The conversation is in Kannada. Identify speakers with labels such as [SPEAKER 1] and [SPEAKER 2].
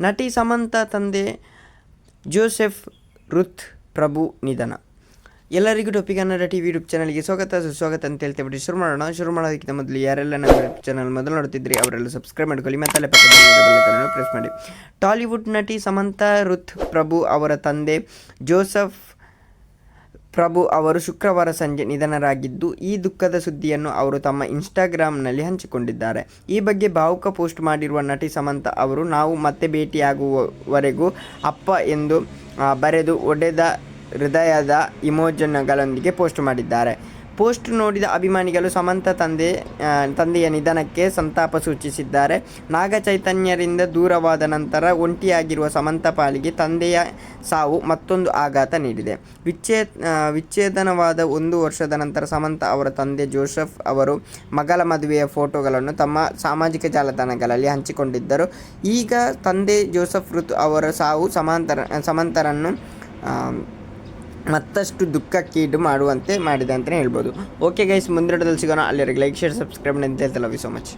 [SPEAKER 1] ನಟಿ ಸಮಂತಾ ತಂದೆ ಜೋಸೆಫ್ ರುತ್ ಪ್ರಭು ನಿಧನ. ಎಲ್ಲರಿಗೂ ಟೊಪಿ ಕನ್ನಡ ಟಿವಿ ಯೂಟ್ಯೂಬ್ ಚಾನಲ್ಗೆ ಸುಸ್ವಾಗತ ಅಂತ ಹೇಳ್ತೇವೆ. ಶುರು ಮಾಡೋದಕ್ಕಿಂತ ಮೊದಲು ಯಾರೆಲ್ಲ ನಮ್ಮ ಯೂಟ್ಯೂಬ್ ಚಾನಲ್ ಮೊದಲು ನೋಡ್ತಿದ್ರಿ ಅವರೆಲ್ಲ ಸಬ್ಸ್ಕ್ರೈಬ್ ಮಾಡ್ಕೊಳ್ಳಿ ಮತ್ತು ಅಲ್ಲೇ ಪಕ್ಕದಲ್ಲಿ ಪ್ರೆಸ್ ಮಾಡಿ. ಟಾಲಿವುಡ್ ನಟಿ ಸಮಂತಾ ರುತ್ ಪ್ರಭು ಅವರ ತಂದೆ ಜೋಸೆಫ್ ಪ್ರಭು ಅವರು ಶುಕ್ರವಾರ ಸಂಜೆ ನಿಧನರಾಗಿದ್ದು, ಈ ದುಃಖದ ಸುದ್ದಿಯನ್ನು ಅವರು ತಮ್ಮ ಇನ್ಸ್ಟಾಗ್ರಾಮ್ನಲ್ಲಿ ಹಂಚಿಕೊಂಡಿದ್ದಾರೆ. ಈ ಬಗ್ಗೆ ಭಾವುಕ ಪೋಸ್ಟ್ ಮಾಡಿರುವ ನಟಿ ಸಮಂತಾ ಅವರು, ನಾವು ಮತ್ತೆ ಭೇಟಿಯಾಗುವವರೆಗೂ ಅಪ್ಪ ಎಂದು ಬರೆದು ಒಡೆದ ಹೃದಯದ ಇಮೋಜಿಗಳೊಂದಿಗೆ ಪೋಸ್ಟ್ ಮಾಡಿದ್ದಾರೆ. ಪೋಸ್ಟ್ ನೋಡಿದ ಅಭಿಮಾನಿಗಳು ಸಮಂತಾ ತಂದೆಯ ನಿಧನಕ್ಕೆ ಸಂತಾಪ ಸೂಚಿಸಿದ್ದಾರೆ. ನಾಗ ಚೈತನ್ಯರಿಂದ ದೂರವಾದ ನಂತರ ಒಂಟಿಯಾಗಿರುವ ಸಮಂತಾ ಪಾಲಿಗೆ ತಂದೆಯ ಸಾವು ಮತ್ತೊಂದು ಆಘಾತ ನೀಡಿದೆ. ವಿಚ್ಛೇದನವಾದ 1 ವರ್ಷದ ನಂತರ ಸಮಂತಾ ಅವರ ತಂದೆ ಜೋಸೆಫ್ ಅವರು ಮಗಳ ಮದುವೆಯ ಫೋಟೋಗಳನ್ನು ತಮ್ಮ ಸಾಮಾಜಿಕ ಜಾಲತಾಣಗಳಲ್ಲಿ ಹಂಚಿಕೊಂಡಿದ್ದರು. ಈಗ ತಂದೆ ಜೋಸೆಫ್ ರುತ್ ಅವರ ಸಾವು ಸಮಂತರನ್ನು ಮತ್ತಷ್ಟು ದುಃಖಕ್ಕೀಡು ಮಾಡುವಂತೆ ಮಾಡಿದೆ ಅಂತಲೇ ಹೇಳ್ಬೋದು. ಓಕೆ ಗೈಸ್, ಮುಂದಿನ ಸಿಗೋಣ. ಅಲ್ಲಿವರೆಗೆ ಲೈಕ್, ಶೇರ್, ಸಬ್ಸ್ಕ್ರೈಬ್ ಅಂತ ಹೇಳ್ತಾ ಲವ್ ಯು ಸೊ ಮಚ್.